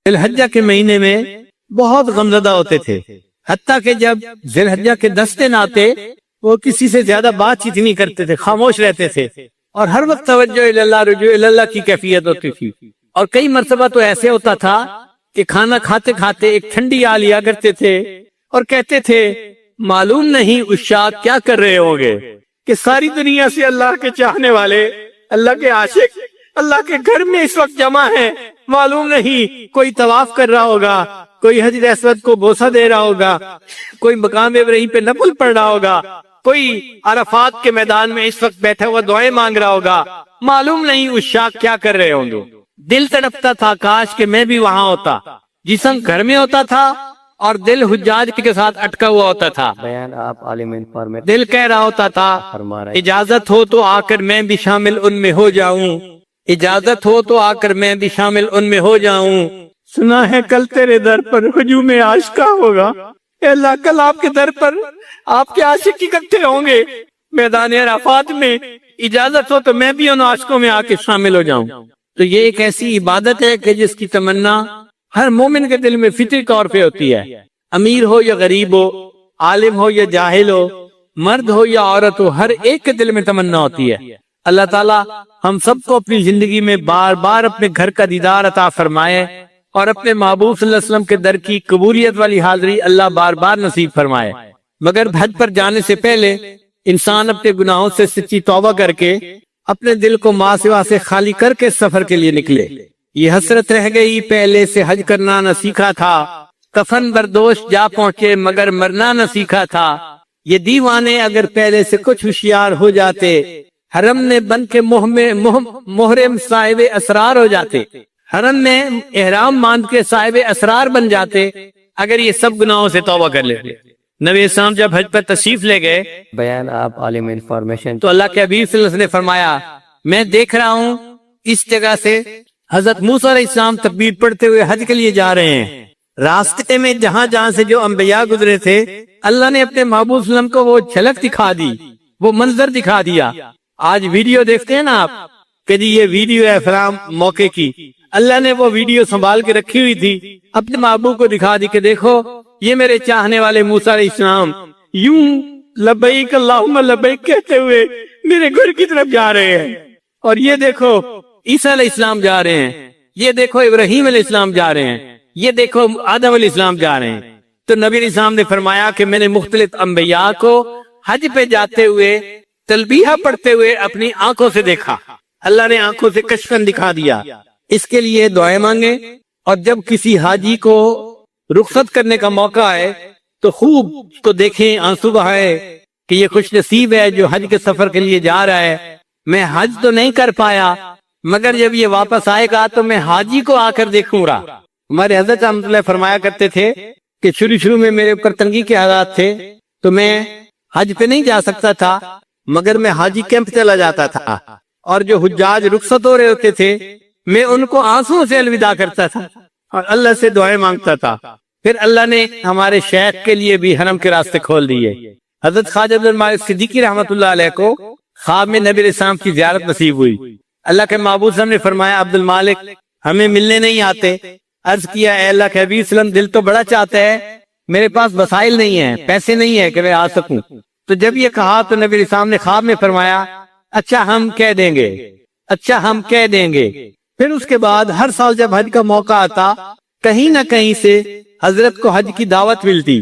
ذی الحجہ کے مہینے میں بہت غمزدہ ہوتے تھے، حتیٰ کہ جب ذی الحجہ کے 10 دن آتے وہ کسی سے زیادہ بات چیت نہیں کرتے تھے، خاموش رہتے تھے، اور ہر وقت توجہ اللہ، رجوع اللہ کی کیفیت ہوتی تھی۔ اور کئی مرتبہ تو ایسے ہوتا تھا کہ کھانا کھاتے کھاتے ایک ٹھنڈی آ لیا کرتے تھے اور کہتے تھے معلوم نہیں عشاق کیا کر رہے ہوں گے کہ ساری دنیا سے اللہ کے چاہنے والے، اللہ کے عاشق اللہ کے گھر میں اس وقت جمع ہیں، معلوم نہیں کوئی طواف کر رہا ہوگا، کوئی حجر اسود کو بوسہ دے رہا ہوگا، کوئی مقام ابراہیم پہ نفل پڑھ رہا ہوگا، کوئی عرفات کے میدان میں اس وقت بیٹھا ہوا دعائیں مانگ رہا ہوگا، معلوم نہیں عشاق کیا کر رہے ہوں گے۔ دل تڑپتا تھا کاش کہ میں بھی وہاں ہوتا، جسم گھر میں ہوتا تھا اور دل حجاج کے ساتھ اٹکا ہوا ہوتا تھا۔ بیان آپ عالم انفارمیشن دل کہہ رہا ہوتا تھا فرما رہے ہیں۔ اجازت ہو تو آ کر میں بھی شامل ان میں ہو جاؤں، اجازت ہو تو آ کر میں بھی شامل ان میں ہو جاؤں، سنا ہے کل تیرے در پر ہجوم عاشقاں ہوگا، اے اللہ کل آپ کے در پر آپ کے عاشق اکٹھے ہوں گے میدان عرفات میں، اجازت ہو تو میں بھی ان عاشقوں میں آ کے شامل ہو جاؤں۔ تو یہ ایک ایسی عبادت ہے کہ جس کی تمنا ہر مومن کے دل میں فطری طور پہ ہوتی ہے، امیر ہو یا غریب ہو، عالم ہو یا جاہل ہو، مرد ہو یا عورت ہو، ہر ایک کے دل میں تمنا ہوتی ہے۔ اللہ تعالیٰ ہم سب کو اپنی زندگی میں بار بار اپنے گھر کا دیدار عطا فرمائے اور اپنے محبوب صلی اللہ علیہ وسلم کے در کی قبولیت والی حاضری اللہ بار بار نصیب فرمائے۔ مگر حج پر جانے سے پہلے انسان اپنے گناہوں سے سچی توبہ کر کے اپنے دل کو ماں سوا سے خالی کر کے سفر کے لیے نکلے۔ یہ حسرت رہ گئی پہلے سے حج کرنا نہ سیکھا تھا، کفن بردوش جا پہنچے مگر مرنا نہ سیکھا تھا، یہ دیوانے اگر پہلے سے کچھ ہوشیار ہو جاتے، حرم نے بن کے محرم صاحب اسرار ہو جاتے، حرم میں احرام باندھ کے صاحب اسرار بن جاتے اگر یہ سب گناہوں سے توبہ کر لیتے۔ نبی اسلام جب حج پر تشریف لے گئے بیان آپ عالم انفارمیشن تو اللہ کے حبیب صلی اللہ علیہ وسلم نے فرمایا میں دیکھ رہا ہوں اس جگہ سے حضرت موسیٰ علیہ السلام تکبیر پڑھتے ہوئے حج کے لیے جا رہے ہیں، راستے میں جہاں جہاں سے جو انبیاء گزرے تھے اللہ نے اپنے محبوب صلی اللہ علیہ وسلم کو وہ جھلک دکھا دی، وہ منظر دکھا دیا۔ آج ویڈیو دیکھتے ہیں نا آپ کہ جی یہ ویڈیو ہے فلاں موقع کی، اللہ نے وہ ویڈیو سنبھال کے رکھی ہوئی تھی، اپنے محبوب کو دکھا دی کہ دیکھو یہ میرے چاہنے والے موسیٰ علیہ السلام یوں لبیک اللہم لبیک کہتے ہوئے میرے گھر کی طرف جا رہے ہیں، اور یہ دیکھو عیسیٰ علیہ السلام جا رہے ہیں، یہ دیکھو ابراہیم علیہ السلام جا رہے ہیں، یہ دیکھو آدم علیہ السلام جا رہے ہیں۔ تو نبی علیہ السلام نے فرمایا کہ میں نے مختلف انبیاء کو حج پہ جاتے ہوئے تلبیہ پڑھتے ہوئے اپنی آنکھوں سے دیکھا، اللہ نے آنکھوں سے کشفن دکھا دیا۔ اس کے لیے دعائیں مانگیں، اور جب کسی حاجی کو رخصت کرنے کا موقع آئے تو خوب اس کو دیکھیں، آنسو بہائے کہ یہ خوش نصیب ہے جو حج کے سفر کے لیے جا رہا ہے، میں حج تو نہیں کر پایا مگر جب یہ واپس آئے گا تو میں حاجی کو آ کر دیکھوں گا۔ ہمارے حضرت رحمۃ اللہ فرمایا کرتے تھے کہ شروع میں میرے اوپر تنگی کے حالات تھے تو میں حج پہ نہیں جا سکتا تھا مگر میں حاجی کیمپ چلا جاتا تھا، اور جو حجاج رخصت ہو رہے ہوتے تھے میں ان کو آنسوں سے الوداع کرتا تھا اور اللہ سے دعائیں مانگتا تھا۔ پھر اللہ نے ہمارے شیخ کے لیے بھی حرم کے راستے کھول دیے۔ حضرت خواجہ عبد المالک صدیقی رحمۃ اللہ علیہ کو خواب میں نبی علیہ السلام کی زیارت نصیب ہوئی۔ اللہ کے محبوب صلی اللہ علیہ وسلم نے فرمایا عبد المالک ہمیں ملنے نہیں آتے؟ عرض کیا اے اللہ کے حبیب صلی اللہ علیہ وسلم دل تو بڑا چاہتا ہے، میرے پاس وسائل نہیں ہیں، پیسے نہیں ہیں کہ میں آ سکوں۔ تو جب یہ کہا تو نبی علیہ السلام نے خواب میں فرمایا اچھا ہم کہہ دیں گے، اچھا ہم کہہ دیں گے۔ پھر اس کے بعد ہر سال جب حج کا موقع آتا کہیں نہ کہیں سے حضرت کو حج کی دعوت ملتی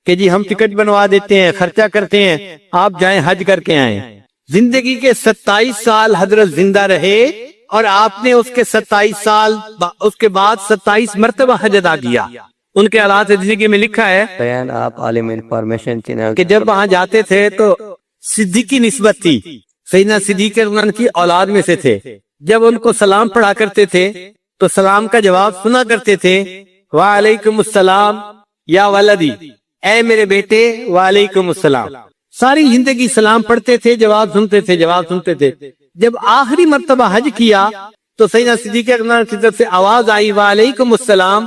کہ جی ہم ٹکٹ بنوا دیتے ہیں، خرچہ کرتے ہیں، آپ جائیں حج کر کے آئیں۔ زندگی کے 27 سال حضرت زندہ رہے اور آپ نے اس کے 27 سال اس کے بعد 27 مرتبہ حج ادا کیا۔ ان کے حالات زندگی میں لکھا ہے بیان آپ عالم انفارمیشن چینل کہ جب وہاں جاتے تھے تو صدیقی نسبت تھی، سیدنا صدیق ان کی اولاد میں سے تھے، جب ان کو سلام پڑھا کرتے تھے تو سلام کا جواب سنا کرتے تھے وعلیکم السلام یا ولدی، اے میرے بیٹے وعلیکم السلام۔ ساری زندگی سلام پڑھتے تھے، جواب سنتے تھے، جواب سنتے تھے۔ جب آخری مرتبہ حج کیا تو سیدنا صدیق اکبر کی طرف سے آواز آئی وعلیکم السلام،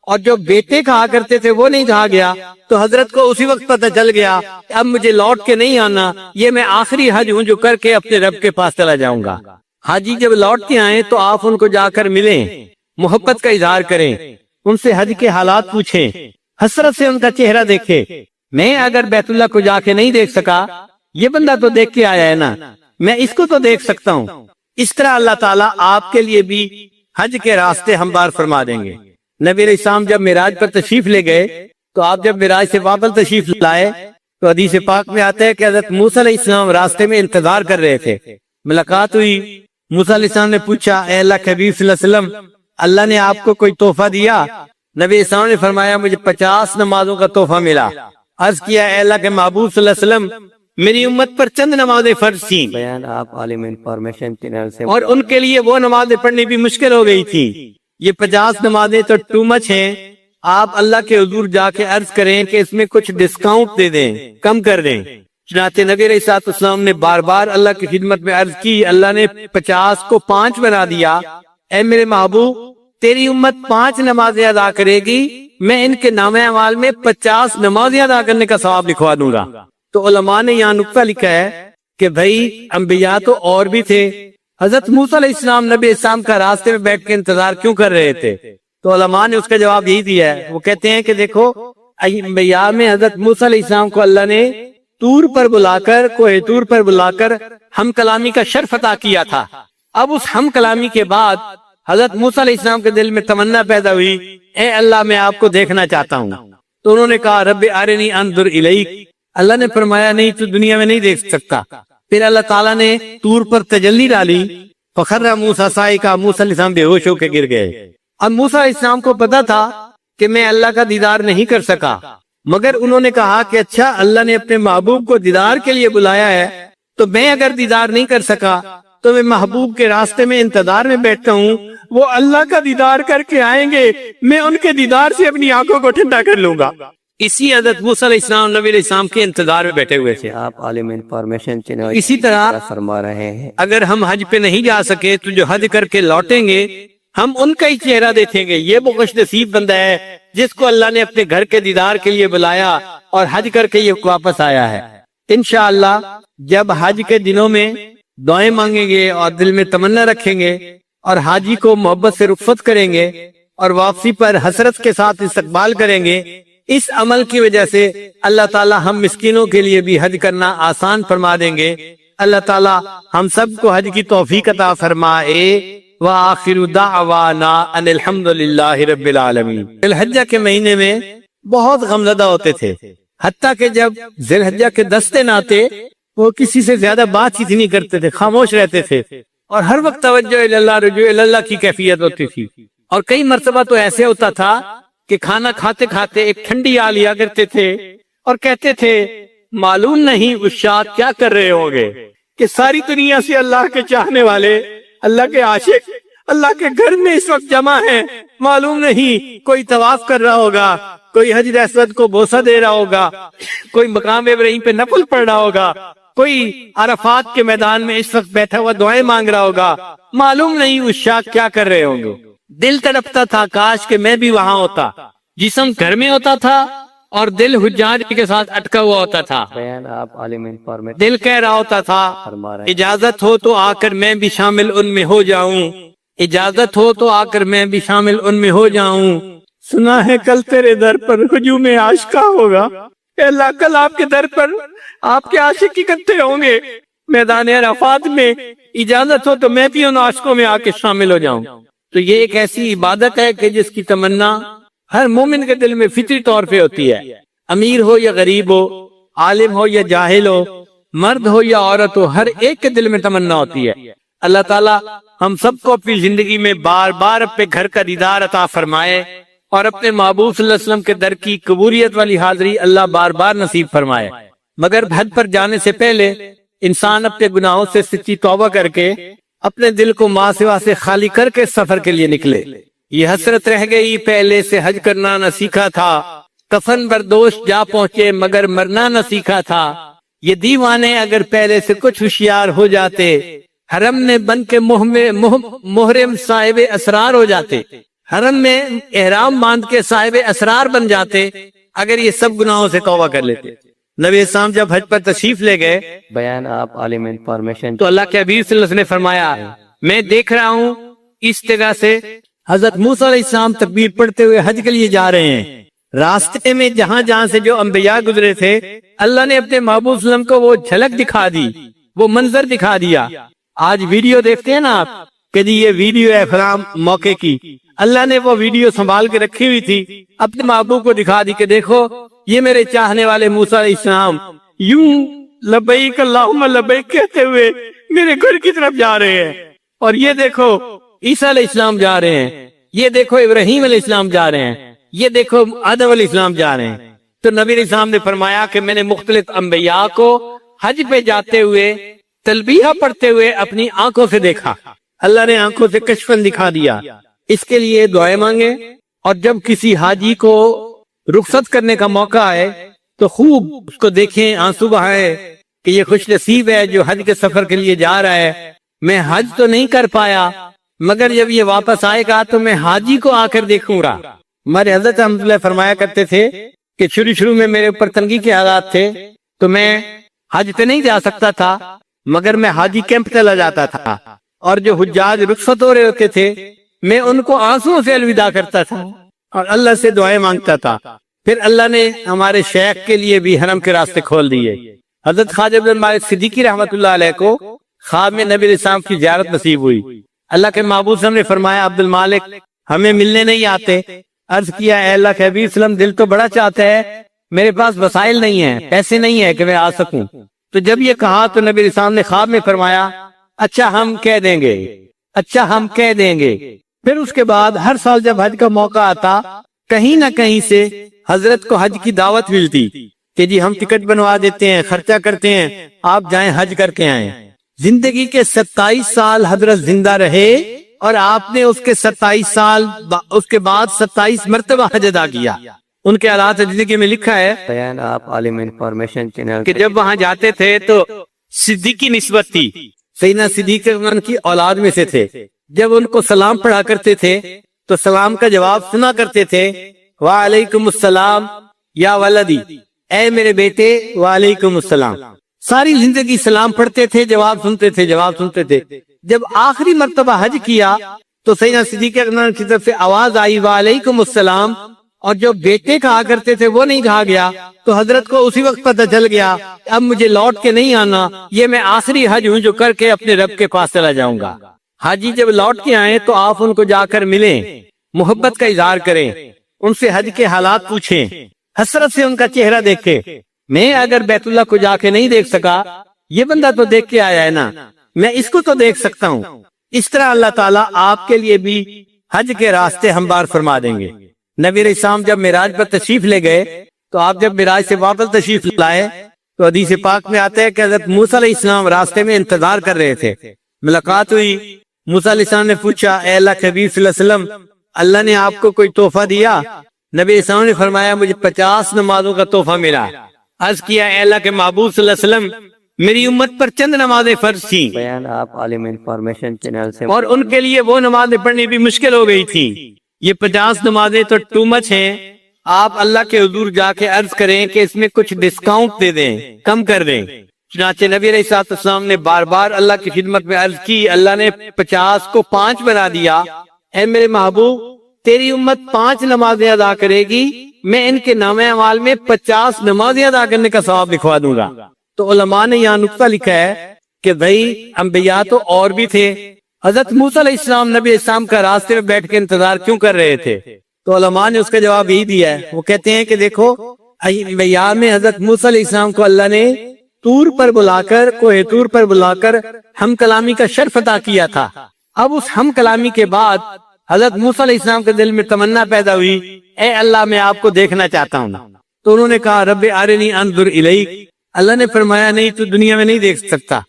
اور جو بیٹے کہا کرتے تھے وہ نہیں کہا گیا، تو حضرت کو اسی وقت پتہ چل گیا کہ اب مجھے لوٹ کے نہیں آنا، یہ میں آخری حج ہوں جو کر کے اپنے رب کے پاس چلا جاؤں گا۔ حاجی جب لوٹ کے آئیں تو آپ ان کو جا کر ملیں، محبت کا اظہار کریں، ان سے حج کے حالات پوچھیں، حسرت سے ان کا چہرہ دیکھے۔ میں اگر بیت اللہ کو جا کے نہیں دیکھ سکا، یہ بندہ تو دیکھ کے آیا ہے نا، میں اس کو تو دیکھ سکتا ہوں۔ اس طرح اللہ تعالیٰ آپ کے لیے بھی حج کے راستے ہموار فرما دیں گے۔ نبی علیہ السلام جب معراج پر تشریف لے گئے تو آپ جب معراج سے واپس تشریف لائے تو حدیث پاک میں آتا ہے کہ حضرت موسیٰ علیہ السلام راستے میں انتظار کر رہے تھے۔ ملاقات ہوئی، موسیٰ علیہ السلام نے پوچھا، اے اللہ کے حبیب صلی اللہ علیہ وسلم، اللہ نے آپ کو کوئی تحفہ دیا؟ نبی علیہ السلام نے فرمایا، مجھے 50 نمازوں کا تحفہ ملا۔ عرض کیا، اے اللہ کے محبوب صلی اللہ علیہ وسلم، میری امت پر چند نمازیں فرض تھیں بیان آپ عالم انفارمیشن چینل سے اور ان کے لیے وہ نمازیں پڑھنی بھی مشکل ہو گئی تھی۔ یہ 50 نمازیں تو ٹو مچ ہیں، آپ اللہ کے حضور جا کے عرض کریں کہ اس میں کچھ ڈسکاؤنٹ دے دیں، کم کر دیں۔ چنانچہ نبی علیہ السلام نے بار بار اللہ کی خدمت میں عرض کی، اللہ نے 50 کو 5 بنا دیا۔ اے میرے محبوب، تیری امت 5 نمازیں ادا کرے گی، میں ان کے نامہ اعمال میں 50 نمازیں ادا کرنے کا ثواب لکھوا دوں گا۔ تو علماء نے یہاں نقطہ لکھا ہے کہ بھائی انبیاء تو اور بھی تھے، حضرت موسیٰ علیہ السلام نبی اسلام کا راستے میں بیٹھ کے انتظار کیوں کر رہے تھے؟ تو علماء نے اس کا جواب یہی دیا ہے، وہ کہتے ہیں کہ دیکھو، انبیاء میں حضرت موسیٰ علیہ السلام کو اللہ نے طور پر بلا کر، کوہ طور پر بلا کر ہم کلامی کا شرف عطا کیا تھا۔ اب اس ہم کلامی کے بعد حضرت موسیٰ علیہ السلام کے دل میں تمنا پیدا ہوئی، اے اللہ میں آپ کو دیکھنا چاہتا ہوں۔ تو انہوں نے کہا، رب ارنی انظر الیک۔ اللہ نے فرمایا، نہیں تو دنیا میں نہیں دیکھ سکتا۔ پھر اللہ تعالیٰ نے طور پر تجلی ڈالی، فخر موسیٰ صاعقہ، موسیٰ علیہ السلام بے ہوش ہو کے گر گئے۔ اب موسیٰ علیہ السلام کو پتا تھا کہ میں اللہ کا دیدار نہیں کر سکا، مگر انہوں نے کہا کہ اچھا، اللہ نے اپنے محبوب کو دیدار کے لیے بلایا ہے، تو میں اگر دیدار نہیں کر سکا تو میں محبوب کے راستے میں انتظار میں بیٹھتا ہوں، وہ اللہ کا دیدار کر کے آئیں گے، میں ان کے دیدار سے اپنی آنکھوں کو ٹھنڈا کر لوں گا۔ اسی حضرت موسیٰ علیہ السلام نبی علیہ السلام کے انتظار میں بیٹھے ہوئے تھے۔ آپ عالم انفارمیشن چینل اسی طرح فرما رہے ہیں، اگر ہم حج پہ نہیں جا سکے تو جو حج کر کے لوٹیں گے ہم ان کا ہی چہرہ دیکھیں گے۔ یہ وہ خوش نصیب بندہ ہے جس کو اللہ نے اپنے گھر کے دیدار کے لیے بلایا اور حج کر کے یہ واپس آیا ہے۔ انشاءاللہ جب حج کے دنوں میں دعائیں مانگیں گے اور دل میں تمنا رکھیں گے اور حاجی کو محبت سے رخصت کریں گے اور واپسی پر حسرت کے ساتھ استقبال کریں گے، اس عمل کی وجہ سے اللہ تعالی ہم مسکینوں کے لیے بھی حج کرنا آسان فرما دیں گے۔ اللہ تعالی ہم سب کو حج کی توفیق عطا فرمائے۔ وآخر دعوانا ان الحمدللہ رب العالمین۔ ذی الحجہ کے مہینے میں بہت غمزدہ ہوتے تھے، حتیٰ کہ جب ذی الحجہ کے 10 دن آتے وہ کسی سے زیادہ بات چیت نہیں کرتے تھے، خاموش رہتے تھے اور ہر وقت توجہ اللہ، رجوع اللہ کی کیفیت ہوتی تھی۔ اور کئی مرتبہ تو ایسے ہوتا تھا کہ کھانا کھاتے کھاتے ایک ٹھنڈی آ لیا کرتے تھے اور کہتے تھے، معلوم نہیں عشاق کیا کر رہے ہوں گے کہ ساری دنیا سے اللہ کے چاہنے والے، اللہ کے عاشق اللہ کے گھر میں اس وقت جمع ہیں۔ معلوم نہیں کوئی طواف کر رہا ہوگا، کوئی حجر اسود کو بوسہ دے رہا ہوگا، کوئی مقام ابراہیم پہ نفل پڑھ رہا ہوگا، کوئی عرفات کے میدان میں اس وقت بیٹھا ہوا دعائیں مانگ رہا ہوگا۔ معلوم نہیں عشاق کیا کر رہے ہوں گے۔ دل تڑپتا تھا کاش کہ میں بھی وہاں ہوتا۔ جسم گھر میں ہوتا تھا اور دل حجاج کے ساتھ اٹکا ہوا ہوتا تھا۔ بیان آپ عالم انفارمیشن دل کہہ رہا ہوتا تھا، فرما رہے ہیں، اجازت ہو تو آ کر میں بھی شامل ان میں ہو جاؤں، اجازت ہو تو آ کر میں بھی شامل ان میں ہو جاؤں۔ سنا ہے کل تیرے در پر ہجوم عاشقاں ہوگا، اے اللہ کل آپ کے در پر آپ کے عاشق اکٹھے ہوں گے میدان عرفات میں، اجازت ہو تو میں بھی ان عاشقوں میں آ کے شامل ہو جاؤں۔ تو یہ ایک ایسی عبادت ہے کہ جس کی تمنا ہر مومن کے دل میں فطری طور پہ ہوتی ہے، امیر ہو یا غریب ہو، عالم ہو یا جاہل ہو، مرد ہو یا عورت ہو، ہر ایک کے دل میں تمنا ہوتی ہے۔ اللہ تعالیٰ ہم سب کو اپنی زندگی میں بار بار اپنے گھر کا دیدار عطا فرمائے اور اپنے محبوب صلی اللہ علیہ وسلم کے در کی قبولیت والی حاضری اللہ بار بار نصیب فرمائے۔ مگر حج پر جانے سے پہلے انسان اپنے گناہوں سے سچی توبہ کر کے اپنے دل کو ماں سوا سے خالی کر کے سفر کے لیے نکلے۔ یہ حسرت رہ گئی پہلے سے حج کرنا نہ سیکھا تھا، کفن بردوش جا پہنچے مگر مرنا نہ سیکھا تھا۔ یہ دیوانے اگر پہلے سے کچھ ہوشیار ہو جاتے، حرم میں بن کے محرم صاحب اسرار ہو جاتے، حرم میں احرام باندھ کے صاحب اسرار بن جاتے اگر یہ سب گناہوں سے توبہ کر لیتے۔ نبی اسلام جب حج پر تشریف لے گئے بیان آپ عالم انفارمیشن تو اللہ کے حبیب صلی اللہ علیہ وسلم نے فرمایا، میں دیکھ رہا ہوں اس جگہ سے حضرت موسیٰ علیہ السلام تکبیر پڑھتے ہوئے حج کے لیے جا رہے ہیں، راستے میں جہاں جہاں سے جو انبیاء گزرے تھے اللہ نے اپنے محبوب صلی اللہ علیہ وسلم کو وہ جھلک دکھا دی، وہ منظر دکھا دیا۔ آج ویڈیو دیکھتے ہیں نا آپ کہ جی یہ ویڈیو ہے فلاں موقع کی، اللہ نے وہ ویڈیو سنبھال کے رکھی ہوئی تھی، اپنے محبوب کو دکھا دی کہ دیکھو یہ میرے چاہنے والے موسیٰ علیہ السلام یوں لبیک اللہم لبیک کہتے ہوئے میرے گھر کی طرف جا رہے ہیں، اور یہ دیکھو عیسیٰ علیہ السلام جا رہے ہیں، یہ دیکھو ابراہیم علیہ السلام جا رہے ہیں، یہ دیکھو آدم علیہ السلام جا رہے ہیں۔ تو نبی علیہ السلام نے فرمایا کہ میں نے مختلف انبیاء کو حج پہ جاتے ہوئے تلبیہ پڑھتے ہوئے اپنی آنکھوں سے دیکھا، اللہ نے آنکھوں سے کشفن دکھا دیا۔ اس کے لیے دعائیں مانگے، اور جب کسی حاجی کو رخصت کرنے کا موقع آئے تو خوب اس کو دیکھیں، آنسو بہائے کہ یہ خوش نصیب ہے جو حج کے سفر کے لیے جا رہا ہے، میں حج تو نہیں کر پایا مگر جب یہ واپس آئے گا تو میں حاجی کو آ کر دیکھوں گا۔ ہمارے حضرت رحمۃ اللہ فرمایا کرتے تھے کہ شروع میں میرے اوپر تنگی کے حالات تھے تو میں حج پہ نہیں جا سکتا تھا مگر میں حاجی کیمپ چلا جاتا تھا، اور جو حجاج رخصت ہو رہے ہوتے تھے میں ان کو آنسوؤں سے الوداع کرتا تھا اور اللہ سے دعائیں مانگتا تھا۔ پھر اللہ نے ہمارے شیخ کے لیے بھی حرم کے راستے کھول دیے۔ حضرت خواجہ عبد المالک صدیقی رحمۃ اللہ علیہ کو خواب میں نبی علیہ السلام کی زیارت نصیب ہوئی۔ اللہ کے محبوب صلی اللہ علیہ وسلم نے فرمایا عبد المالک ہمیں ملنے نہیں آتے؟ عرض کیا اے اللہ کے حبیب صلی اللہ علیہ وسلم دل تو بڑا چاہتا ہے، میرے پاس وسائل نہیں ہیں، پیسے نہیں ہیں کہ میں آ سکوں۔ تو جب یہ کہا تو نبی علیہ السلام نے خواب میں فرمایا اچھا ہم کہہ دیں گے، اچھا ہم کہہ دیں گے۔ پھر اس کے بعد ہر سال جب حج کا موقع آتا کہیں نہ کہیں سے حضرت کو حج کی دعوت ملتی کہ جی ہم ٹکٹ بنوا دیتے ہیں، خرچہ کرتے ہیں، آپ جائیں حج کر کے آئیں۔ زندگی کے 27 سال حضرت زندہ رہے اور آپ نے اس کے 27 سال اس کے بعد 27 مرتبہ حج ادا کیا۔ ان کے حالات زندگی میں لکھا ہے بیان آپ عالم انفارمیشن چینل کہ جب وہاں جاتے تھے تو صدیقی نسبت تھی، سیدنا صدیق اکبر کی اولاد میں سے تھے۔ جب ان کو سلام پڑھا کرتے تھے تو سلام کا جواب سنا کرتے تھے، وعلیکم السلام یا ولدی، اے میرے بیٹے وعلیکم السلام۔ ساری زندگی سلام پڑھتے تھے، جواب سنتے تھے، جواب سنتے تھے۔ جب آخری مرتبہ حج کیا تو سیدنا صدیق اکبر کی طرف سے آواز آئی وعلیکم السلام، اور جو بیٹے کہا کرتے تھے وہ نہیں کہا گیا، تو حضرت کو اسی وقت پتہ چل گیا اب مجھے لوٹ کے نہیں آنا، یہ میں آخری حج ہوں جو کر کے اپنے رب کے پاس چلا جاؤں گا۔ حاجی جب لوٹ کے آئیں تو آپ ان کو جا کر ملیں، محبت کا اظہار کریں، ان سے حج کے حالات پوچھیں، حسرت سے ان کا چہرہ دیکھیں۔ میں اگر بیت اللہ کو جا کے نہیں دیکھ سکا، یہ بندہ تو دیکھ کے آیا ہے نا، میں اس کو تو دیکھ سکتا ہوں۔ اس طرح اللہ تعالیٰ آپ کے لیے بھی حج کے راستے ہموار فرما دیں گے۔ نبی علیہ السلام جب معراج پر تشریف لے گئے تو آپ جب معراج سے واپس تشریف لائے تو حدیث پاک میں آتا ہے کہ حضرت موسیٰ علیہ السلام راستے میں انتظار کر رہے تھے۔ ملاقات ہوئی، موسیٰ علیہ السلام نے پوچھا اے اللہ کے حبیب صلی اللہ علیہ وسلم اللہ نے آپ کو کوئی تحفہ دیا؟ نبی علیہ السلام نے فرمایا مجھے 50 نمازوں کا تحفہ ملا۔ عرض کیا اے اللہ کے محبوب صلی اللہ علیہ وسلم میری امت پر چند نمازیں فرض تھیں بیان آپ عالم انفارمیشن چینل سے، اور ان کے لیے وہ نمازیں پڑھنی بھی مشکل ہو گئی تھی۔ یہ 50 نمازیں تو ٹو مچ ہیں، آپ اللہ کے حضور جا کے عرض کریں کہ اس میں کچھ ڈسکاؤنٹ دے دیں، کم کر دیں۔ چنانچہ نبی علیہ السلام نے بار بار اللہ کی خدمت میں عرض کی، اللہ نے 50 کو 5 بنا دیا۔ اے میرے محبوب تیری امت 5 نمازیں ادا کرے گی، میں ان کے نامہ اعمال میں 50 نمازیں ادا کرنے کا ثواب لکھوا دوں گا۔ تو علماء نے یہاں نقطہ لکھا ہے کہ بھائی انبیاء تو اور بھی تھے، حضرت موسیٰ علیہ السلام نبی علیہ السلام کا راستے میں بیٹھ کے انتظار کیوں کر رہے تھے؟ تو علماء نے اس کا جواب یہی دیا ہے، وہ کہتے ہیں کہ دیکھو انبیاء میں حضرت موسیٰ علیہ السلام کو اللہ نے طور پر بلا کر، کوہ طور پر بلا کر ہم کلامی کا شرف عطا کیا تھا۔ اب اس ہم کلامی کے بعد حضرت موسیٰ علیہ السلام کے دل میں تمنا پیدا ہوئی، اے اللہ میں آپ کو دیکھنا چاہتا ہوں۔ تو انہوں نے کہا رب ارنی انظر الیک، اللہ نے فرمایا نہیں تو دنیا میں نہیں دیکھ سکتا۔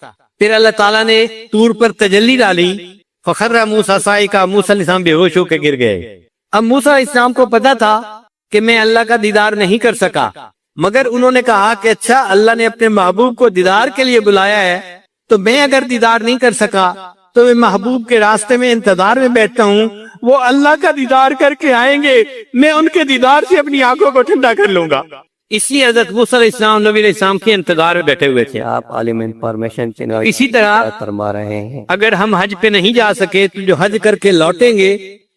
پھر اللہ تعالیٰ نے طور پر تجلی ڈالی، فخر موسیٰ صاعقہ، موسیٰ علیہ السلام بے ہوش ہو کے گر گئے۔ اب موسیٰ علیہ السلام کو پتا تھا کہ میں اللہ کا دیدار نہیں کر سکا، مگر انہوں نے کہا کہ اچھا اللہ نے اپنے محبوب کو دیدار کے لیے بلایا ہے تو میں اگر دیدار نہیں کر سکا تو میں محبوب کے راستے میں انتظار میں بیٹھتا ہوں، وہ اللہ کا دیدار کر کے آئیں گے، میں ان کے دیدار سے اپنی آنکھوں کو ٹھنڈا کر لوں گا۔ اس لیے حضرت موسیٰ علیہ السلام نبی علیہ السلام کے انتظار میں بیٹھے ہوئے تھے۔ آپ عالم انفارمیشن چینل اسی طرح فرما رہے ہیں، اگر ہم حج پہ نہیں جا سکے تو جو حج کر کے لوٹیں گے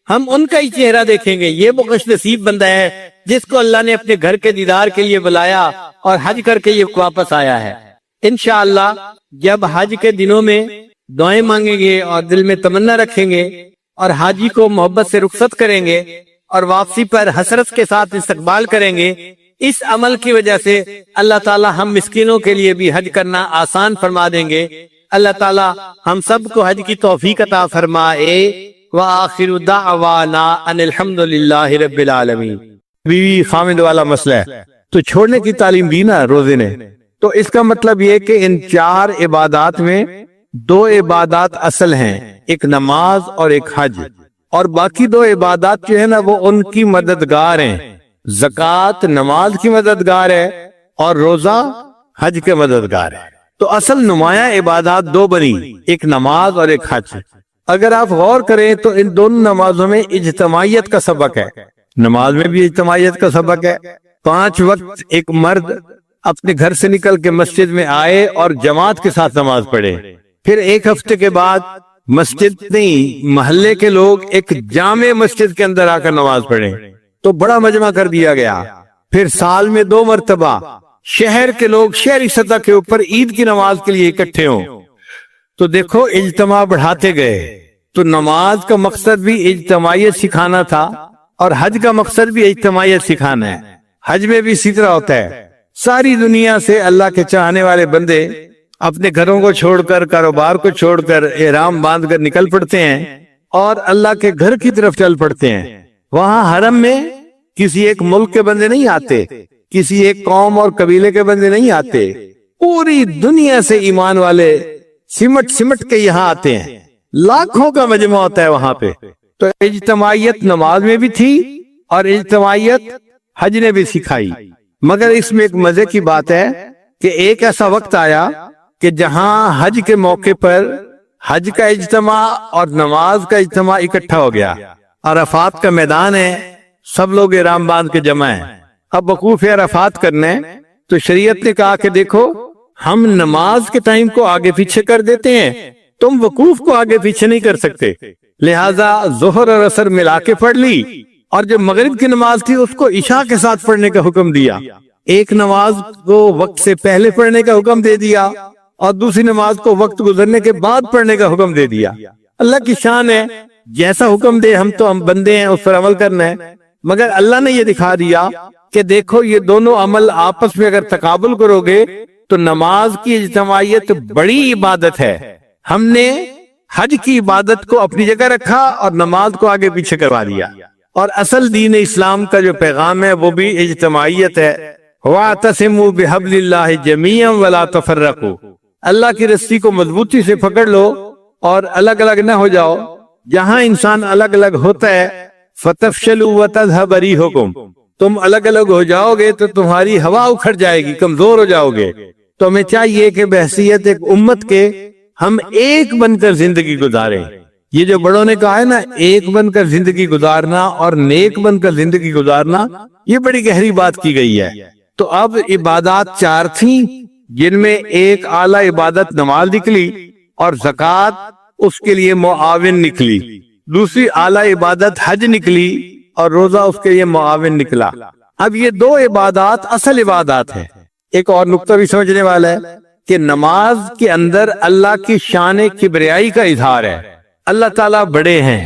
ہم ان کا ہی چہرہ دیکھیں گے. یہ وہ خوش نصیب بندہ ہے جس کو اللہ نے اپنے گھر کے دیدار کے لیے بلایا اور حج کر کے یہ واپس آیا ہے. انشاءاللہ جب حج کے دنوں میں دعائیں مانگیں گے اور دل میں تمنا رکھیں گے اور حاجی کو محبت سے رخصت کریں گے اور واپسی پر حسرت کے ساتھ استقبال کریں گے، اس عمل کی وجہ سے اللہ تعالی ہم مسکینوں کے لیے بھی حج کرنا آسان فرما دیں گے. اللہ تعالی ہم سب کو حج کی توفیق عطا فرمائے. وآخر دعوانا ان الحمدللہ رب العالمین. بیوی خامد والا مسئلہ ہے تو چھوڑنے کی تعلیم دی نا روزے نے، تو اس کا مطلب یہ کہ ان 4 عبادات میں 2 عبادات اصل ہیں، ایک نماز اور ایک حج، اور باقی 2 عبادات جو ہے نا وہ ان کی مددگار ہیں. زکوٰۃ نماز کی مددگار ہے اور روزہ حج کے مددگار ہے. تو اصل نمایاں عبادات 2 بنی، ایک نماز اور ایک حج. اگر آپ غور کریں تو ان دونوں نمازوں میں اجتماعیت کا سبق ہے. نماز میں بھی اجتماعیت کا سبق ہے. 5 وقت ایک مرد اپنے گھر سے نکل کے مسجد میں آئے اور جماعت کے ساتھ نماز پڑھے. پھر 1 ہفتے کے بعد مسجد نہیں، محلے کے لوگ ایک جامع مسجد کے اندر آ کر نماز پڑھیں تو بڑا مجمع کر دیا گیا. پھر سال میں 2 مرتبہ شہر کے لوگ شہری سطح کے اوپر عید کی نماز کے لیے اکٹھے ہوں. تو دیکھو اجتماع بڑھاتے گئے. تو نماز کا مقصد بھی اجتماعیت سکھانا تھا اور حج کا مقصد بھی اجتماعیت سکھانا ہے. حج میں بھی اسی طرح ہوتا ہے. ساری دنیا سے اللہ کے چاہنے والے بندے اپنے گھروں کو چھوڑ کر، کاروبار کو چھوڑ کر، احرام باندھ کر نکل پڑتے ہیں اور اللہ کے گھر کی طرف چل پڑتے ہیں. وہاں حرم میں کسی ایک ملک کے بندے نہیں آتے، کسی ایک قوم اور قبیلے کے بندے نہیں آتے، پوری دنیا سے ایمان والے سمٹ کے یہاں آتے ہیں. لاکھوں کا مجمع ہوتا ہے وہاں پہ. تو اجتماعیت نماز میں بھی تھی اور اجتماعیت حج نے بھی سکھائی. مگر اس میں ایک مزے کی بات ہے کہ ایک ایسا وقت آیا کہ جہاں حج کے موقع پر حج کا اجتماع اور نماز کا اجتماع اکٹھا ہو گیا. عرفات کا میدان ہے، سب لوگ احرام باندھ کے جمع ہیں. اب وقوف عرفات کرنے تو شریعت نے کہا کہ دیکھو ہم نماز کے ٹائم کو آگے پیچھے کر دیتے ہیں، تم وقوف کو آگے پیچھے نہیں کر سکتے. لہٰذا ظہر اور عصر ملا کے پڑھ لی اور جو مغرب کی نماز تھی اس کو عشاء کے ساتھ پڑھنے کا حکم دیا. ایک نماز کو وقت سے پہلے پڑھنے کا حکم دے دیا اور دوسری نماز کو وقت گزرنے کے بعد پڑھنے کا حکم دے دیا. اللہ کی شان ہے، جیسا حکم دے ہم تو ہم بندے ہیں اس پر عمل کرنا ہے. مگر اللہ نے یہ دکھا دیا کہ دیکھو یہ دونوں عمل آپس میں اگر تقابل کرو گے تو نماز کی اجتماعیت بڑی عبادت ہے. ہم نے حج کی عبادت کو اپنی جگہ رکھا اور نماز کو آگے پیچھے کروا دیا. اور اصل دین اسلام کا جو پیغام ہے وہ بھی اجتماعیت ہے. وَاعْتَصِمُوا بِحَبْلِ اللَّهِ جَمِيعًا وَلَا تَفَرَّقُوا. اللہ کی رسی کو مضبوطی سے پکڑ لو اور الگ الگ نہ ہو جاؤ. جہاں انسان الگ الگ ہوتا ہے فَتَفْشَلُوا وَتَذْهَبَ رِيحُكُمْ، تم الگ الگ ہو جاؤ گے تو تمہاری ہوا اکھڑ جائے گی، کمزور ہو جاؤ گے. تو ہمیں چاہیے کہ بحیثیت ایک امت کے ہم ایک بن کر زندگی گزاریں. یہ جو بڑوں نے کہا ہے نا ایک بن کر زندگی گزارنا اور نیک بن کر زندگی گزارنا، یہ بڑی گہری بات کی گئی ہے. تو اب عبادات 4 تھیں جن میں ایک اعلی عبادت نماز نکلی اور زکوٰۃ اس کے لیے معاون نکلی. دوسری اعلی عبادت حج نکلی اور روزہ اس کے لیے معاون نکلا. اب یہ 2 عبادات اصل عبادات ہیں. ایک اور نقطہ بھی سمجھنے والا ہے کہ نماز کے اندر اللہ کی شان کبریائی کا اظہار ہے. اللہ تعالیٰ بڑے ہیں،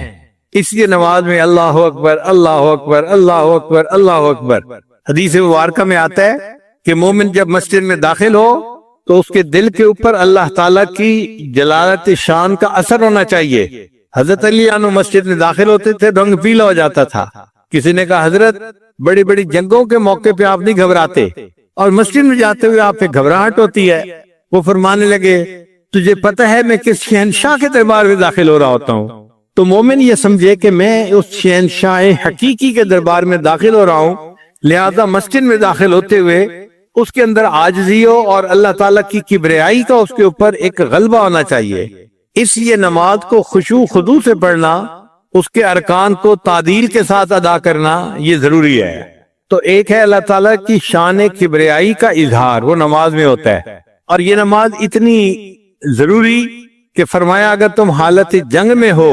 اس لیے نماز میں اللہ اکبر اللہ اکبر اللہ اکبر اللہ اکبر. حدیث مبارکہ میں آتا ہے کہ مومن جب مسجد میں داخل ہو تو اس کے دل کے اوپر اللہ تعالیٰ کی جلالت شان کا اثر ہونا چاہیے. حضرت علی عنہ مسجد میں داخل ہوتے تھے، رنگ پیلا ہو جاتا تھا. کسی نے کہا حضرت بڑی بڑی جنگوں کے موقع پہ آپ نہیں گھبراتے اور مسجد میں جاتے ہوئے آپ پہ گھبراہٹ ہوتی ہے. وہ فرمانے لگے تجھے پتہ ہے میں کس شہنشاہ کے دربار میں داخل ہو رہا ہوتا ہوں. تو مومن یہ سمجھے کہ میں اس شہنشاہ حقیقی کے دربار میں داخل ہو رہا ہوں، لہذا مسجد میں داخل ہوتے ہوئے اس کے اندر عاجزی ہو اور اللہ تعالیٰ کی کبریائی کا اس کے اوپر ایک غلبہ ہونا چاہیے. اس لیے نماز کو خشوع خضوع سے پڑھنا، اس کے ارکان کو تعدیل کے ساتھ ادا کرنا یہ ضروری ہے. تو ایک ہے اللہ تعالیٰ کی شان کبریائی کا اظہار، وہ نماز میں ہوتا ہے. اور یہ نماز اتنی ضروری کہ فرمایا اگر تم حالت جنگ میں ہو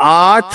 8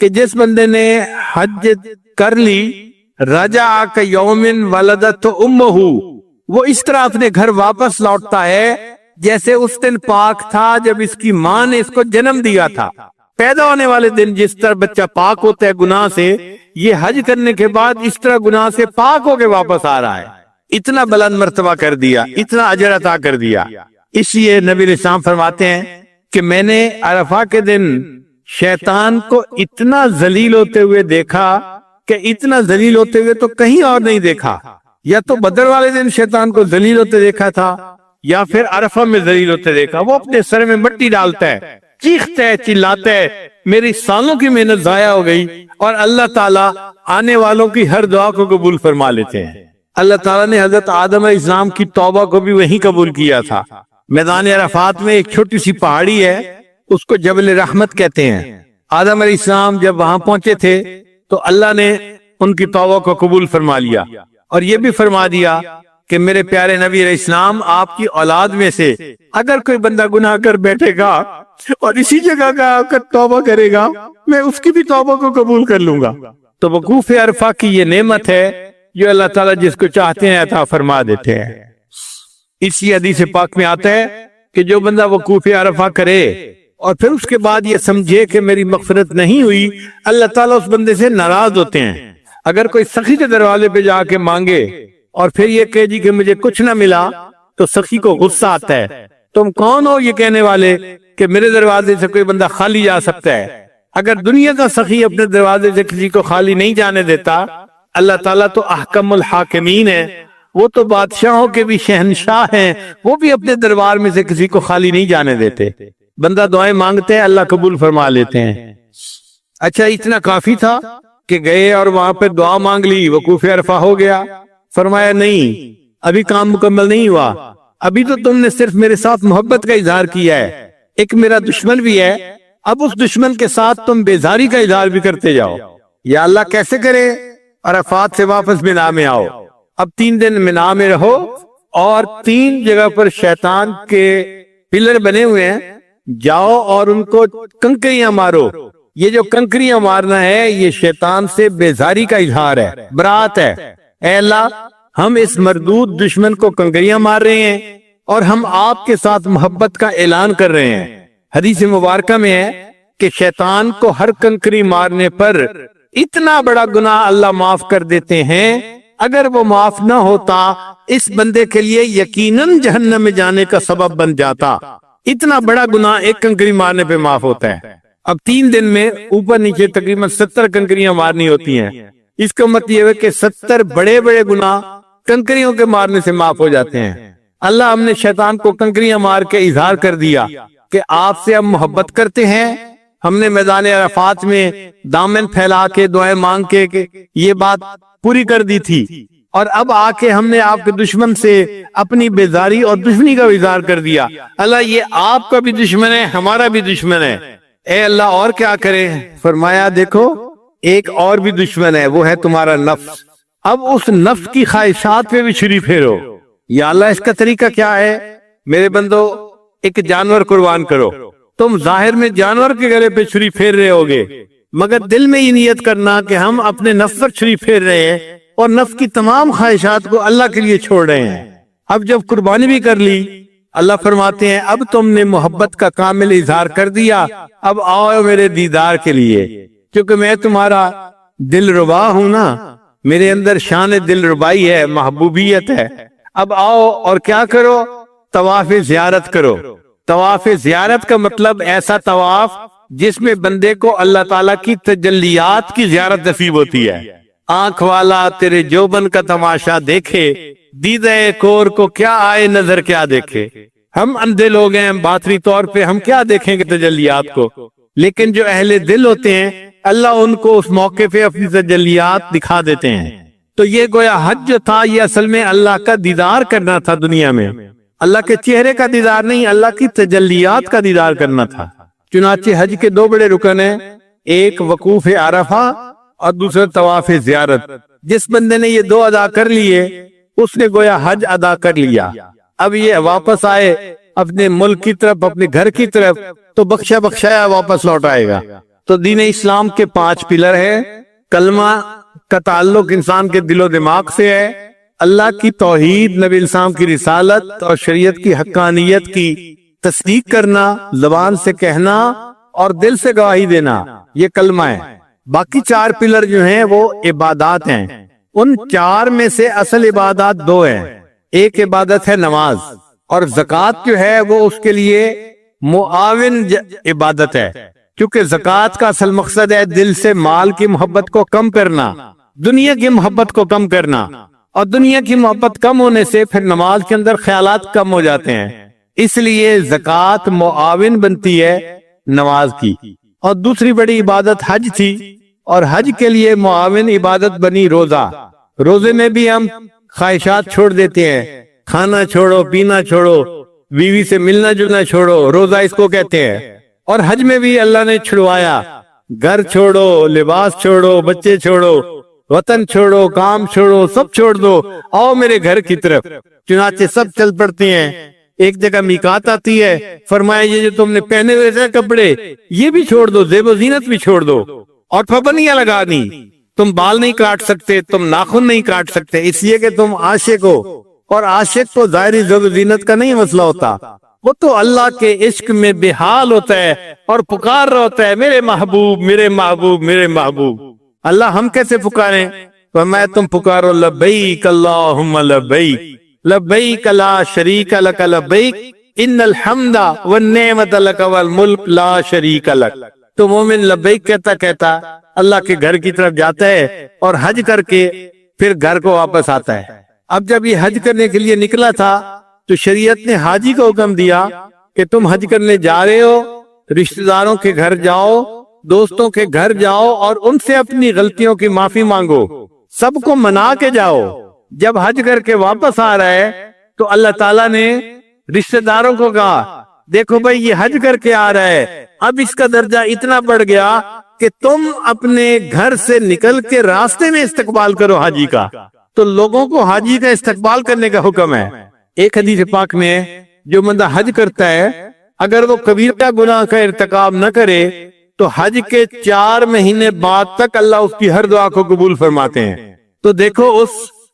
کہ جس بندے نے حج کر لی رجع کیوم ولدت امہ، وہ اس طرح اپنے گھر واپس لوٹتا ہے جیسے اس دن پاک تھا جب اس کی ماں نے اس کو جنم دیا تھا۔ پیدا ہونے والے دن جس طرح بچہ پاک ہوتا ہے گناہ سے، یہ حج کرنے کے بعد اس طرح گناہ سے پاک ہو کے واپس آ رہا ہے۔ اتنا بلند مرتبہ کر دیا، اتنا اجر عطا کر دیا۔ اس لیے نبی علیہ السلام فرماتے ہیں کہ میں نے عرفہ کے دن شیطان کو اتنا ذلیل ہوتے ہوئے دیکھا کہ اتنا ذلیل ہوتے ہوئے تو کہیں اور نہیں دیکھا۔ یا تو بدر والے دن شیطان کو ذلیل ہوتے دیکھا تھا، یا پھر عرفہ میں ذلیل ہوتے دیکھا۔ وہ اپنے سر میں مٹی ڈالتا ہے، چیختا ہے، چلاتا ہے، میری سالوں کی محنت ضائع ہو گئی۔ اور اللہ تعالیٰ آنے والوں کی ہر دعا کو قبول فرما لیتے ہیں۔ اللہ تعالیٰ نے حضرت آدم علیہ السلام کی توبہ کو بھی وہیں قبول کیا تھا۔ میدان عرفات میں ایک چھوٹی سی پہاڑی ہے، اس کو جبل رحمت کہتے ہیں۔ آدم علیہ السلام جب وہاں پہنچے تھے تو اللہ نے ان کی توبہ کو قبول فرما لیا، اور یہ بھی فرما دیا کہ میرے پیارے نبی علیہ السلام آپ کی اولاد میں سے اگر کوئی بندہ گناہ کر بیٹھے گا اور اسی جگہ کا آ کر توبہ کرے گا، میں اس کی بھی توبہ کو قبول کر لوں گا۔ تو وقوف عرفہ کی یہ نعمت ہے جو اللہ تعالیٰ جس کو چاہتے ہیں عطا فرما دیتے ہیں۔ اسی حدیث پاک میں آتا ہے کہ جو بندہ وقوف عرفہ کرے اور پھر اس کے بعد یہ سمجھے کہ میری مغفرت نہیں ہوئی، اللہ تعالیٰ اس بندے سے ناراض ہوتے ہیں۔ اگر کوئی سخی کے دروازے پہ جا کے مانگے اور پھر یہ کہے جی کہ مجھے کچھ نہ ملا، تو سخی کو غصہ آتا ہے، تم کون ہو یہ کہنے والے کہ میرے دروازے سے کوئی بندہ خالی جا سکتا ہے؟ اگر دنیا کا سخی اپنے دروازے سے کسی کو خالی نہیں جانے دیتا، اللہ تعالیٰ تو احکم الحاکمین ہے، وہ تو بادشاہوں کے بھی شہنشاہ ہیں، وہ بھی اپنے دربار میں سے کسی کو خالی نہیں جانے دیتے۔ بندہ دعائیں مانگتے ہیں، اللہ قبول فرما لیتے ہیں۔ اچھا، اتنا کافی تھا کہ گئے اور وہاں پہ دعا مانگ لی، وقوف عرفہ ہو گیا؟ فرمایا نہیں، ابھی کام مکمل نہیں ہوا، ابھی تو تم نے صرف میرے ساتھ محبت کا اظہار کیا ہے، ایک میرا دشمن بھی ہے، اب اس دشمن کے ساتھ تم بیزاری کا اظہار بھی کرتے جاؤ۔ یا اللہ کیسے کرے؟ عرفات سے واپس مینا میں آؤ، اب 3 دن مینا میں رہو، اور 3 جگہ پر شیطان کے پلر بنے ہوئے ہیں، جاؤ اور ان کو کنکریاں مارو۔ یہ جو کنکریاں مارنا ہے یہ شیطان سے بیزاری کا اظہار ہے، برات ہے۔ اے اللہ، ہم اس مردود دشمن کو کنکریاں مار رہے ہیں اور ہم آپ کے ساتھ محبت کا اعلان کر رہے ہیں۔ حدیث مبارکہ میں ہے کہ شیطان کو ہر کنکری مارنے پر اتنا بڑا گناہ اللہ معاف کر دیتے ہیں، اگر وہ معاف نہ ہوتا اس بندے کے لیے یقیناً جہنم میں جانے کا سبب بن جاتا۔ اتنا بڑا گناہ ایک کنکری مارنے پہ معاف ہوتا ہے۔ اب 3 دن میں اوپر نیچے تقریباً 70 کنکریاں مارنی ہوتی ہیں۔ اس کا مطلب یہ ہے کہ 70 بڑے بڑے گناہ کنکریوں کے مارنے سے معاف ہو جاتے ہیں۔ اللہ ہم نے شیطان کو کنکریاں مار کے اظہار کر دیا کہ آپ سے ہم محبت کرتے ہیں۔ ہم نے میدان عرفات میں دامن پھیلا کے دعائیں مانگ کے یہ بات پوری کر دی تھی، اور اب آ کے ہم نے آپ کے دشمن سے اپنی بیزاری اور دشمنی کا اظہار کر دیا۔ اللہ یہ آپ کا بھی دشمن ہے، ہمارا بھی دشمن ہے، اے اللہ اور کیا کرے؟ فرمایا دیکھو ایک اور بھی دشمن ہے، وہ ہے تمہارا نفس۔ اب اس نفس کی خواہشات پہ بھی چھری پھیرو۔ یا اللہ اس کا طریقہ کیا ہے؟ میرے بندو، ایک جانور قربان کرو۔ تم ظاہر میں جانور کے گلے پہ چھری پھیر رہے ہوگے، مگر دل میں یہ نیت کرنا کہ ہم اپنے نفس پر چھری پھیر رہے ہیں اور نفس کی تمام خواہشات کو اللہ کے لیے چھوڑ رہے ہیں۔ اب جب قربانی بھی کر لی، اللہ فرماتے ہیں اب تم نے محبت کا کامل اظہار کر دیا، اب آؤ میرے دیدار کے لیے، کیونکہ میں تمہارا دل ربا ہوں نا، میرے اندر شان دل ربائی ہے، محبوبیت ہے۔ اب آؤ اور کیا کرو؟ طواف زیارت کرو۔ طواف زیارت کا مطلب ایسا طواف جس میں بندے کو اللہ تعالیٰ کی تجلیات کی زیارت نصیب ہوتی ہے۔ آنکھ والا تیرے جوبن کا تماشا دیکھے، دیدہ کور کو کیا آئے نظر کیا دیکھے۔ ہم اندھے لوگ ہیں، باطنی طور پہ ہم کیا دیکھیں گے تجلیات کو، لیکن جو اہل دل ہوتے ہیں اللہ ان کو اس موقع پہ اپنی تجلیات دکھا دیتے ہیں۔ تو یہ گویا حج جو تھا یہ اصل میں اللہ کا دیدار کرنا تھا دنیا میں، اللہ کے چہرے کا دیدار نہیں، اللہ کی تجلیات کا دیدار کرنا تھا۔ چنانچہ حج کے 2 بڑے رکن ہیں، ایک وقوف عرفہ اور دوسرا طواف زیارت۔ جس بندے نے یہ 2 ادا کر لیے اس نے گویا حج ادا کر لیا۔ اب یہ واپس آئے اپنے ملک کی طرف، اپنے گھر کی طرف، تو بخشا بخشایا واپس لوٹ آئے گا۔ تو دین اسلام کے 5 پلر ہے۔ کلمہ کا تعلق انسان کے دل و دماغ سے ہے، اللہ کی توحید، نبی اسلام کی رسالت اور شریعت کی حقانیت کی تصدیق کرنا، زبان سے کہنا اور دل سے گواہی دینا، یہ کلمہ ہے۔ باقی 4 پلر جو ہیں وہ عبادات ہیں۔ ان 4 میں سے اصل عبادات 2 ہیں۔ ایک عبادت ہے نماز، اور زکوٰۃ جو ہے وہ اس کے لیے معاون عبادت ہے، کیونکہ زکوٰۃ کا اصل مقصد ہے دل سے مال کی محبت کو کم کرنا، دنیا کی محبت کو کم کرنا، اور دنیا کی محبت کم ہونے سے پھر نماز کے اندر خیالات کم ہو جاتے ہیں، اس لیے زکوٰۃ معاون بنتی ہے نماز کی۔ اور دوسری بڑی عبادت حج تھی، اور حج کے لیے معاون عبادت بنی روزہ۔ روزے میں بھی ہم خواہشات چھوڑ دیتے ہیں، کھانا چھوڑو، پینا چھوڑو، بیوی سے ملنا جلنا چھوڑو، روزہ اس کو کہتے ہیں۔ اور حج میں بھی اللہ نے چھڑوایا، گھر چھوڑو، لباس چھوڑو، بچے چھوڑو، وطن چھوڑو، کام چھوڑو، سب چھوڑ دو، آؤ میرے گھر کی طرف۔ چنانچہ سب چل پڑتے ہیں۔ ایک جگہ میقات آتی ہے، فرمایا یہ جو تم نے پہنے ہوئے تھے کپڑے یہ بھی چھوڑ دو، زیب و زینت بھی چھوڑ دو، اور پابندیاں لگا دی، تم بال نہیں کاٹ سکتے، تم ناخن نہیں کاٹ سکتے، اس لیے کہ تم عاشق ہو، اور عاشق کو ظاہری زیب و زینت کا نہیں مسئلہ ہوتا، وہ تو اللہ کے عشق میں بے حال ہوتا ہے اور پکار رہا ہوتا ہے، میرے محبوب، میرے محبوب، میرے محبوب۔ اللہ ہم کیسے پکاریں؟ فرمایا تم پکارو لبیک اللہم لبیک، لبیک لا شریک لک لبیک، ان الحمد والنعمت لک والملک لا شریک لک۔ تو مومن لبیک کہتا کہتا اللہ کے گھر کی طرف جاتا ہے، اور حج کر کے پھر گھر کو واپس آتا ہے۔ اب جب یہ حج کرنے کے لیے نکلا تھا تو شریعت نے حاجی کو حکم دیا کہ تم حج کرنے جا رہے ہو، رشتہ داروں کے گھر جاؤ، دوستوں کے گھر جاؤ، اور ان سے اپنی غلطیوں کی معافی مانگو، سب کو منا کے جاؤ۔ جب حج کر کے واپس آ رہا ہے تو اللہ تعالیٰ نے رشتہ داروں کو کہا دیکھو بھائی یہ حج کر کے آ رہا ہے، اب اس کا درجہ اتنا بڑھ گیا کہ تم اپنے گھر سے نکل کے راستے میں استقبال کرو حاجی کا۔ تو لوگوں کو حاجی کا استقبال کرنے کا حکم ہے۔ ایک حدیث پاک میں جو بندہ حج کرتا ہے اگر وہ کبیرہ گناہ کا ارتکاب نہ کرے تو حج کے 4 مہینے بعد تک اللہ اس کی ہر دعا کو قبول فرماتے ہیں۔ تو دیکھو اس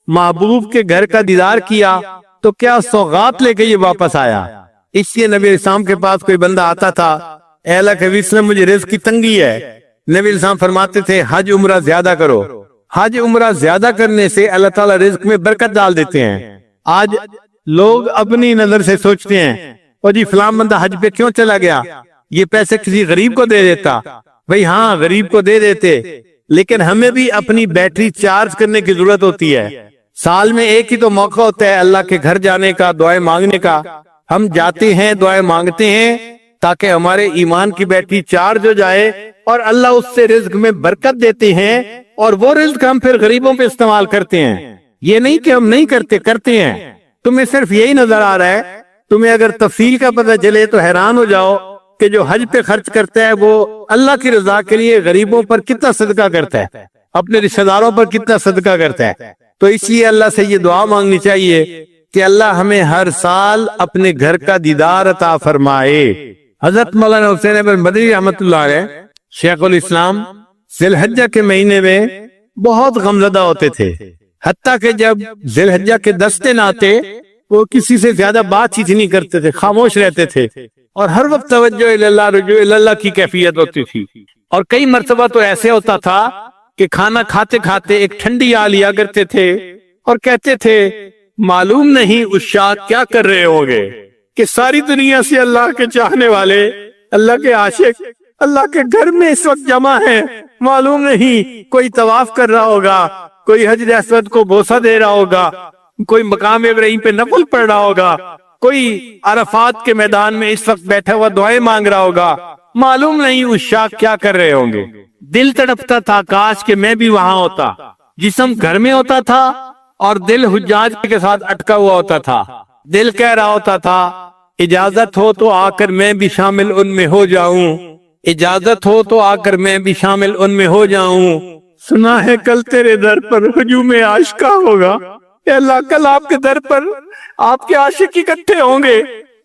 محبوب کے گھر کا دیدار کیا تو کیا سوغات لے کے یہ واپس آیا۔ اس لیے نبی اسلام کے پاس کوئی بندہ آتا تھا، اے اللہ کے وسلم مجھے رزق کی تنگی ہے، نبی اسلام فرماتے تھے حج عمرہ زیادہ کرو۔ حج عمرہ زیادہ کرنے سے اللہ تعالیٰ رزق میں برکت ڈال دیتے ہیں۔ آج لوگ اپنی نظر سے سوچتے ہیں اور جی فلاں بندہ حج پہ کیوں چلا گیا، یہ پیسے کسی غریب کو دے دیتا۔ بھئی ہاں غریب کو دے دیتے، لیکن ہمیں بھی اپنی بیٹری چارج کرنے کی ضرورت ہوتی ہے۔ سال میں ایک ہی تو موقع ہوتا ہے اللہ کے گھر جانے کا، دعائیں مانگنے کا۔ ہم جاتے ہیں، دعائیں مانگتے ہیں تاکہ ہمارے ایمان کی بیٹری چارج ہو جائے، اور اللہ اس سے رزق میں برکت دیتے ہیں، اور وہ رزق ہم پھر غریبوں پہ استعمال کرتے ہیں۔ یہ نہیں کہ ہم نہیں کرتے، کرتے ہیں۔ تمہیں صرف یہی نظر آ رہا ہے، تمہیں اگر تفصیل کا پتہ چلے تو حیران ہو جاؤ کہ جو حج پہ خرچ کرتا ہے وہ اللہ کی رضا کے لیے غریبوں پر کتنا صدقہ کرتا ہے، اپنے رشتہ داروں پر کتنا صدقہ کرتا ہے۔ تو اس لیے اللہ سے یہ دعا مانگنی چاہیے کہ اللہ ہمیں ہر سال اپنے گھر کا دیدار عطا فرمائے۔ حضرت مولانا حسین بن مدنی رحمۃ اللہ علیہ شیخ الاسلام ذی الحجہ کے مہینے میں بہت غمزدہ ہوتے تھے، حتیٰ کہ جب ذی الحجہ کے 10 دن آتے وہ کسی سے زیادہ بات چیت نہیں کرتے تھے، خاموش رہتے تھے، اور ہر وقت توجہ اللہ، رجوع اللہ کی کیفیت ہوتی تھی۔ اور کئی مرتبہ تو ایسے ہوتا تھا کہ کھانا کھاتے کھاتے ایک ٹھنڈی آ لیا کرتے تھے اور کہتے تھے معلوم نہیں عشاق کیا کر رہے ہوں گے کہ ساری دنیا سے اللہ کے چاہنے والے، اللہ کے عاشق اللہ کے گھر میں اس وقت جمع ہیں، معلوم نہیں کوئی طواف کر رہا ہوگا، کوئی حجر اسود کو بوسہ دے رہا ہوگا، کوئی مقام ابراہیم پہ نفل پڑھ رہا ہوگا، کوئی عرفات کے میدان میں اس وقت بیٹھا ہوا دعائیں مانگ رہا ہوگا، معلوم نہیں عشاق کیا کر رہے ہوں گے۔ دل تڑپتا تھا کاش کہ میں بھی وہاں ہوتا، جسم گھر میں ہوتا تھا اور دل حجاج کے ساتھ اٹکا ہوا ہوتا تھا۔ دل کہہ رہا ہوتا تھا اجازت ہو تو آ کر میں بھی شامل ان میں ہو جاؤں، اجازت ہو تو آ کر میں بھی شامل ان میں ہو جاؤں، سنا ہے کل تیرے در پر ہجوم عاشقہ ہوگا۔ اے اللہ کل آپ کے در پر آپ کے عاشق اکٹھے ہوں گے،